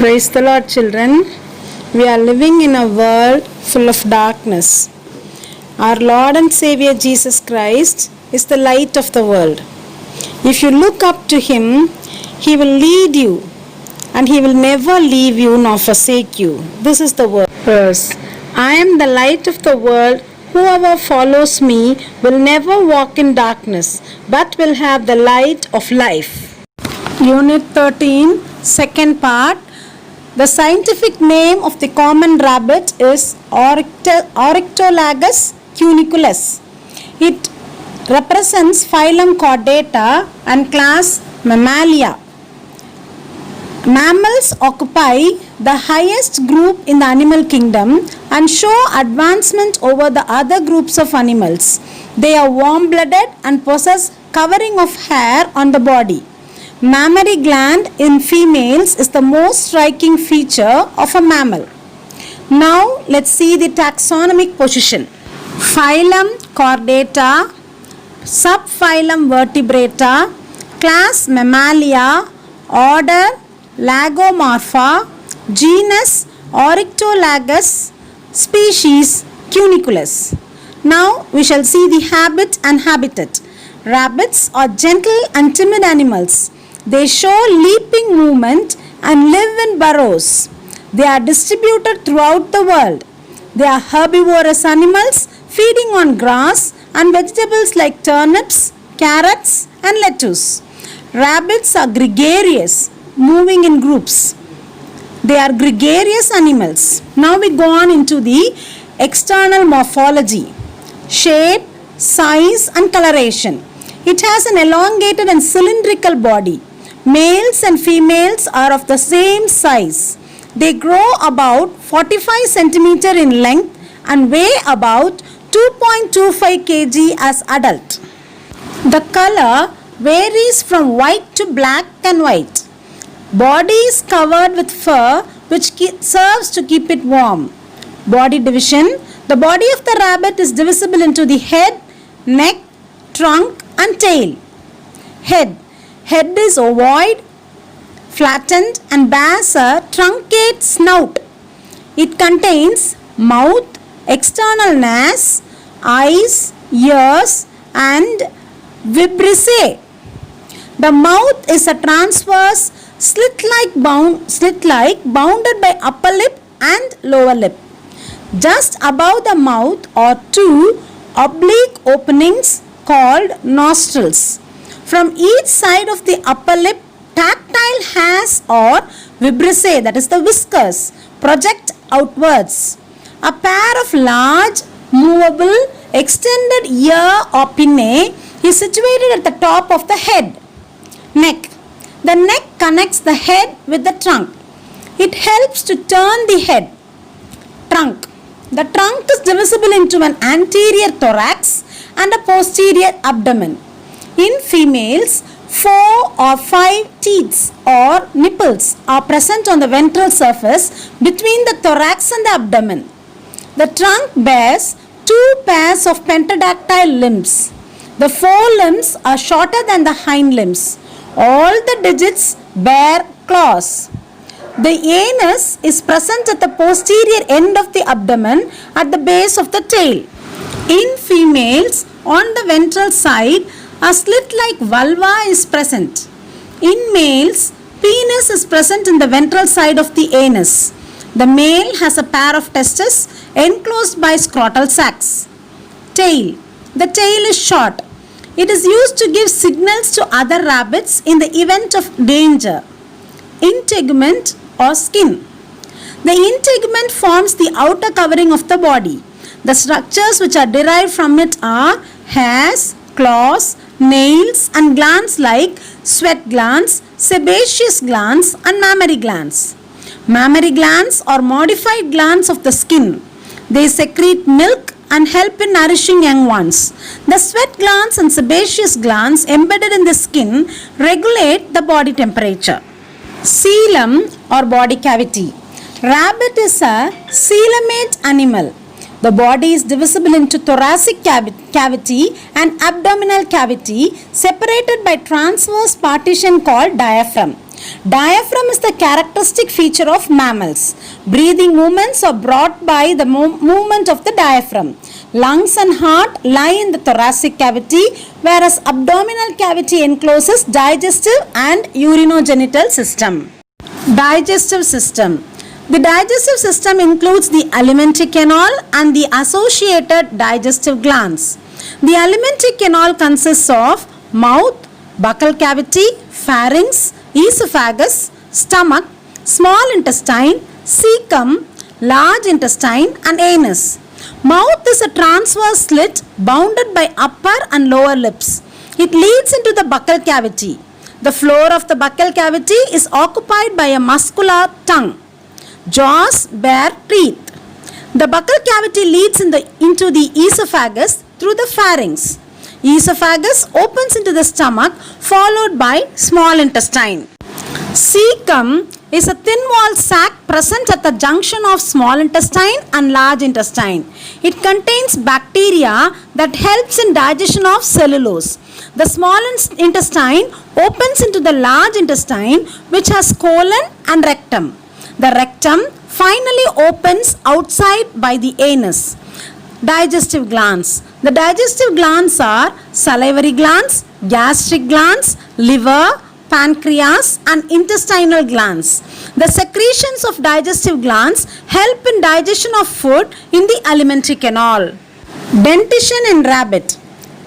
Praise the Lord, children. We are living in a world full of darkness. Our Lord and Savior Jesus Christ is the light of the world. If you look up to Him, He will lead you and He will never leave you nor forsake you. This is the verse. I am the light of the world. Whoever follows me will never walk in darkness, but will have the light of life. Unit 13, second part. The scientific name of the common rabbit is Oryctolagus cuniculus. It represents phylum Chordata and class Mammalia. Mammals occupy the highest group in the animal kingdom and show advancement over the other groups of animals. They are warm-blooded and possess covering of hair on the body. Mammary gland in females is the most striking feature of a mammal. Now let's see the taxonomic position. Phylum Chordata, subphylum Vertebrata, class Mammalia, order Lagomorpha, genus Oryctolagus, species Cuniculus. Now we shall see the habit and habitat. Rabbits are gentle and timid animals. They show leaping movement and live in burrows. They are distributed throughout the world. They are herbivorous animals feeding on grass and vegetables like turnips, carrots and lettuce. Rabbits are gregarious, moving in groups. They are gregarious animals. Now we go on into the external morphology. Shape, size and coloration. It has an elongated and cylindrical body. Males and females are of the same size. They grow about 45 cm in length and weigh about 2.25 kg as adult. The color varies from white to black and white. Body is covered with fur which serves to keep it warm. Body division. The body of the rabbit is divisible into the head, neck, trunk and tail. Head. Head is ovoid, flattened and bears a truncate snout. It contains mouth, external nares, eyes, ears and vibrissae. The mouth is a transverse slit-like bounded by upper lip and lower lip. Just above the mouth are two oblique openings called nostrils. From each side of the upper lip, tactile hairs or vibrissae, that is the whiskers, project outwards. A pair of large, movable, extended ear or pinnae is situated at the top of the head. Neck. The neck connects the head with the trunk. It helps to turn the head. Trunk. The trunk is divisible into an anterior thorax and a posterior abdomen. In females, 4 or 5 teats or nipples are present on the ventral surface between the thorax and the abdomen. The trunk bears 2 pairs of pentadactyl limbs. The forelimbs are shorter than the hind limbs. All the digits bear claws. The anus is present at the posterior end of the abdomen at the base of the tail. In females, on the ventral side, a slit-like vulva is present. In males, penis is present in the ventral side of the anus. The male has a pair of testes enclosed by scrotal sacs. Tail. The tail is short. It is used to give signals to other rabbits in the event of danger. Integument or skin. The integument forms the outer covering of the body. The structures which are derived from it are hairs, claws, nails and glands like sweat glands, sebaceous glands and mammary glands. Mammary glands are modified glands of the skin. They secrete milk and help in nourishing young ones. The sweat glands and sebaceous glands embedded in the skin regulate the body temperature. Coelom or body cavity. Rabbit is a coelomate animal. The body is divisible into thoracic cavity and abdominal cavity separated by transverse partition called diaphragm. Diaphragm is the characteristic feature of mammals. Breathing movements are brought by the movement of the diaphragm. Lungs and heart lie in the thoracic cavity, whereas abdominal cavity encloses digestive and urinogenital system. Digestive system. The digestive system includes the alimentary canal and the associated digestive glands. The alimentary canal consists of mouth, buccal cavity, pharynx, esophagus, stomach, small intestine, cecum, large intestine and anus. Mouth is a transverse slit bounded by upper and lower lips. It leads into the buccal cavity. The floor of the buccal cavity is occupied by a muscular tongue. Jaws bear teeth. The buccal cavity leads into the esophagus through the pharynx. Esophagus opens into the stomach followed by small intestine. Cecum is a thin-walled sac present at the junction of small intestine and large intestine. It contains bacteria that helps in digestion of cellulose. The small intestine opens into the large intestine which has colon and rectum. The rectum finally opens outside by the anus. Digestive glands. The digestive glands are salivary glands, gastric glands, liver, pancreas and intestinal glands. The secretions of digestive glands help in digestion of food in the alimentary canal. Dentition in rabbit.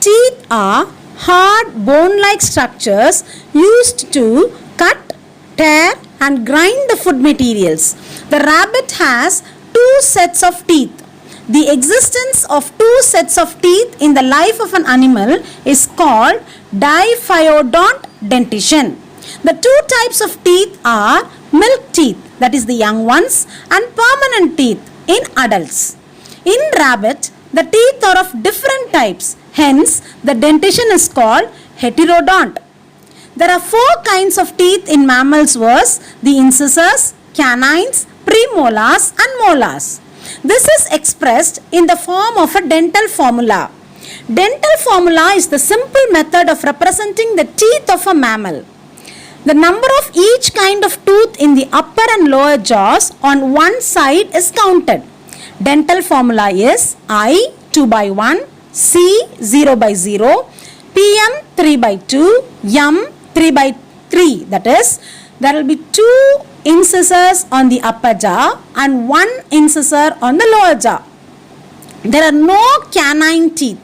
Teeth are hard bone-like structures used to cut, tear and grind the food materials. The rabbit has two sets of teeth. The existence of two sets of teeth in the life of an animal is called diphyodont dentition. The two types of teeth are milk teeth, that is the young ones, and permanent teeth in adults. In rabbit, the teeth are of different types, hence the dentition is called heterodont. There are four kinds of teeth in mammals verse the incisors, canines, premolars and molars. This is expressed in the form of a dental formula. Dental formula is the simple method of representing the teeth of a mammal. The number of each kind of tooth in the upper and lower jaws on one side is counted. Dental formula is I 2 by 1, C 0 by 0, PM 3 by 2, M 3 by 3. That is, there will be two incisors on the upper jaw and one incisor on the lower jaw. There are no canine teeth.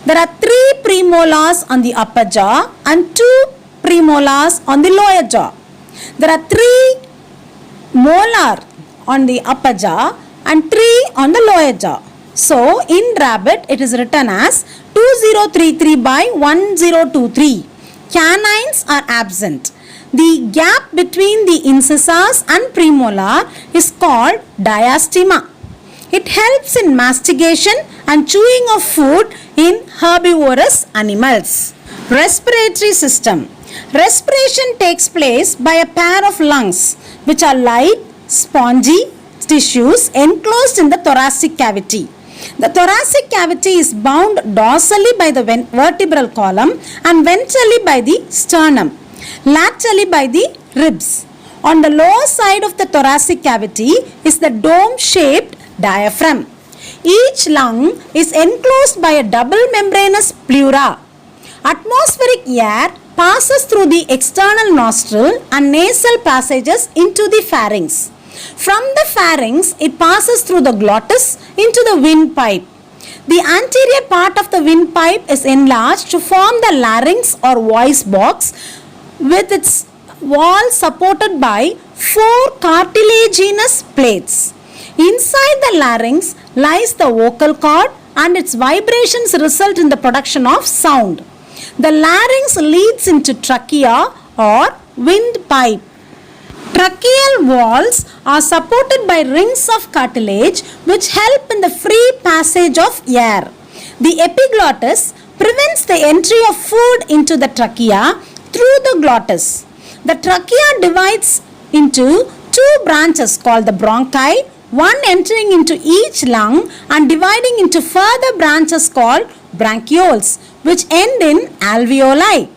There are 3 premolars on the upper jaw and 2 premolars on the lower jaw. There are 3 molar on the upper jaw and 3 on the lower jaw. So, in rabbit it is written as 2033 by 1023. Canines are absent. The gap between the incisors and premolar is called diastema. It helps in mastigation and chewing of food in herbivorous animals. Respiratory system. Respiration takes place by a pair of lungs which are light, spongy tissues enclosed in the thoracic cavity. The thoracic cavity is bound dorsally by the vertebral column and ventrally by the sternum, laterally by the ribs. On the lower side of the thoracic cavity is the dome-shaped diaphragm. Each lung is enclosed by a double membranous pleura. Atmospheric air passes through the external nostril and nasal passages into the pharynx. From the pharynx, it passes through the glottis into the windpipe. The anterior part of the windpipe is enlarged to form the larynx or voice box with its wall supported by 4 cartilaginous plates. Inside the larynx lies the vocal cord and its vibrations result in the production of sound. The larynx leads into trachea or windpipe. Tracheal walls are supported by rings of cartilage which help in the free passage of air. The epiglottis prevents the entry of food into the trachea through the glottis. The trachea divides into 2 branches called the bronchi, one entering into each lung and dividing into further branches called bronchioles, which end in alveoli.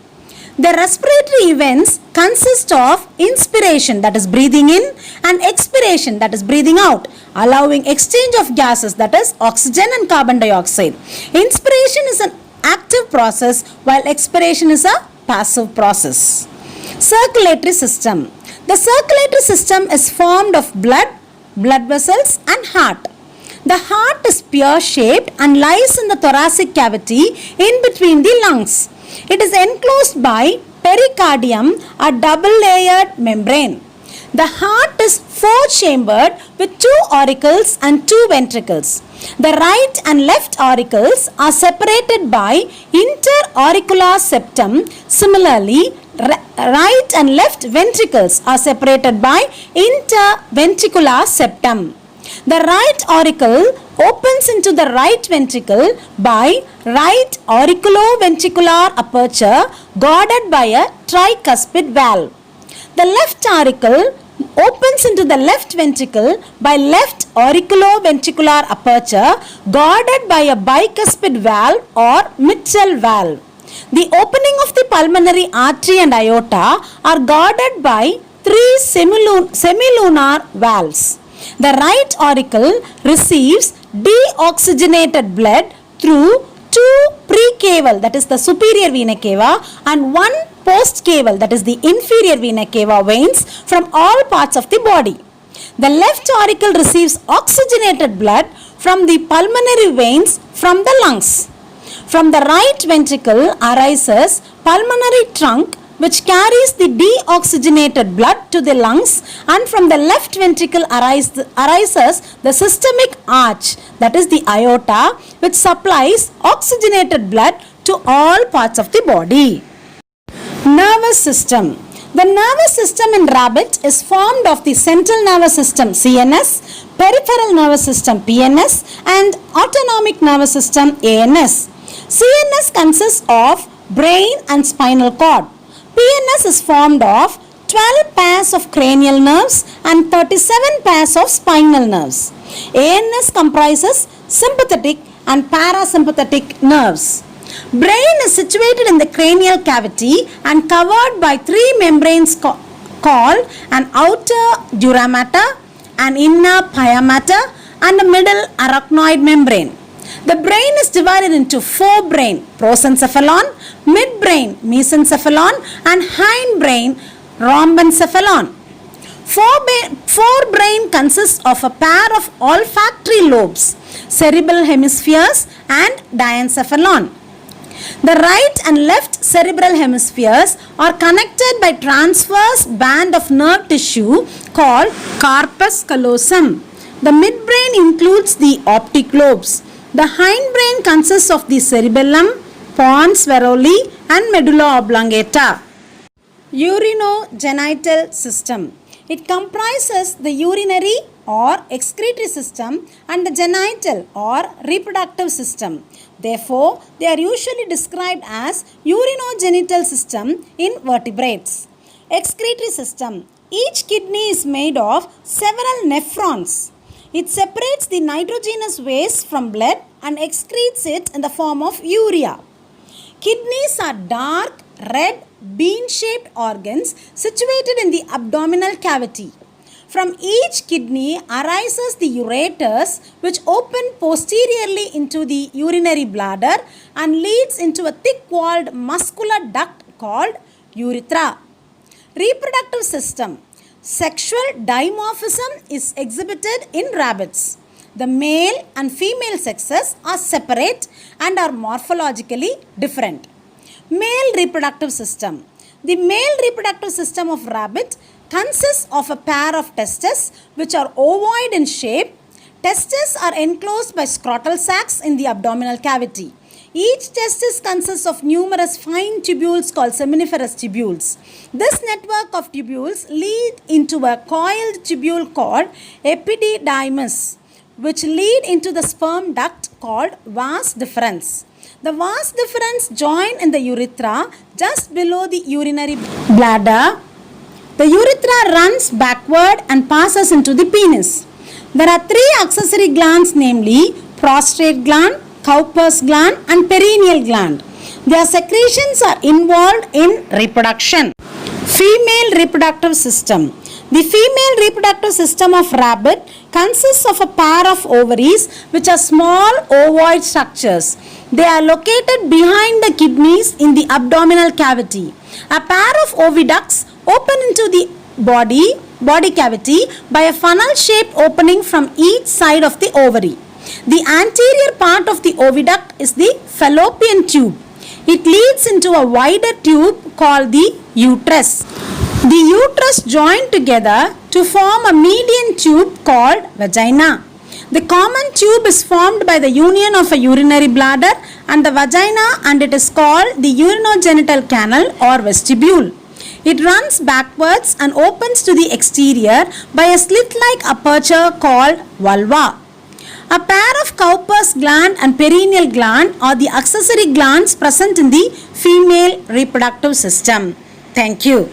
The respiratory events consist of inspiration, that is breathing in, and expiration, that is breathing out, allowing exchange of gases, that is oxygen and carbon dioxide. Inspiration is an active process while expiration is a passive process. Circulatory system. The circulatory system is formed of blood vessels and heart. The heart is pear-shaped and lies in the thoracic cavity in between the lungs. It is enclosed by pericardium, a double-layered membrane. The heart is four-chambered with two auricles and two ventricles. The right and left auricles are separated by interauricular septum. Similarly, right and left ventricles are separated by interventricular septum. The right auricle opens into the right ventricle by right auriculoventricular aperture guarded by a tricuspid valve. The left auricle opens into the left ventricle by left auriculoventricular aperture guarded by a bicuspid valve or mitral valve. The opening of the pulmonary artery and aorta are guarded by three semilunar valves. The right auricle receives deoxygenated blood through two precaval, that is the superior vena cava, and one postcaval, that is the inferior vena cava veins from all parts of the body. The left auricle receives oxygenated blood from the pulmonary veins from the lungs. From the right ventricle arises pulmonary trunk which carries the deoxygenated blood to the lungs, and from the left ventricle arises the systemic arch, that is the aorta, which supplies oxygenated blood to all parts of the body. Nervous system. The nervous system in rabbit is formed of the central nervous system CNS, peripheral nervous system PNS, and autonomic nervous system ANS. CNS consists of brain and spinal cord. PNS is formed of 12 pairs of cranial nerves and 37 pairs of spinal nerves. ANS comprises sympathetic and parasympathetic nerves. Brain is situated in the cranial cavity and covered by three membranes called an outer dura mater, an inner pia mater, and a middle arachnoid membrane. The brain is divided into forebrain, prosencephalon, midbrain, mesencephalon, and hindbrain, rhombencephalon. Forebrain consists of a pair of olfactory lobes, cerebral hemispheres, and diencephalon. The right and left cerebral hemispheres are connected by transverse band of nerve tissue called corpus callosum. The midbrain includes the optic lobes. The hindbrain consists of the cerebellum, pons varolii, and medulla oblongata. Urinogenital system. It comprises the urinary or excretory system and the genital or reproductive system. Therefore, they are usually described as urinogenital system in vertebrates. Excretory system. Each kidney is made of several nephrons. It separates the nitrogenous waste from blood and excretes it in the form of urea. Kidneys are dark, red, bean-shaped organs situated in the abdominal cavity. From each kidney arises the ureters, which open posteriorly into the urinary bladder and leads into a thick-walled muscular duct called urethra. Reproductive system. Sexual dimorphism is exhibited in rabbits. The male and female sexes are separate and are morphologically different. Male reproductive system. The male reproductive system of rabbit consists of a pair of testes which are ovoid in shape. Testes are enclosed by scrotal sacs in the abdominal cavity. Each testis consists of numerous fine tubules called seminiferous tubules. This network of tubules lead into a coiled tubule called epididymis, which lead into the sperm duct called vas deferens. The vas deferens join in the urethra just below the urinary bladder. The urethra runs backward and passes into the penis. There are three accessory glands, namely prostate gland, Cowper's gland, and perineal gland. Their secretions are involved in reproduction. Female reproductive system. The female reproductive system of rabbit consists of a pair of ovaries which are small ovoid structures. They are located behind the kidneys in the abdominal cavity. A pair of oviducts open into the body cavity by a funnel-shaped opening from each side of the ovary. The anterior part of the oviduct is the fallopian tube. It leads into a wider tube called the uterus. The uterus joined together to form a median tube called vagina. The common tube is formed by the union of a urinary bladder and the vagina, and it is called the urinogenital canal or vestibule. It runs backwards and opens to the exterior by a slit-like aperture called vulva. A pair of Cowper's gland and perineal gland are the accessory glands present in the female reproductive system. Thank you.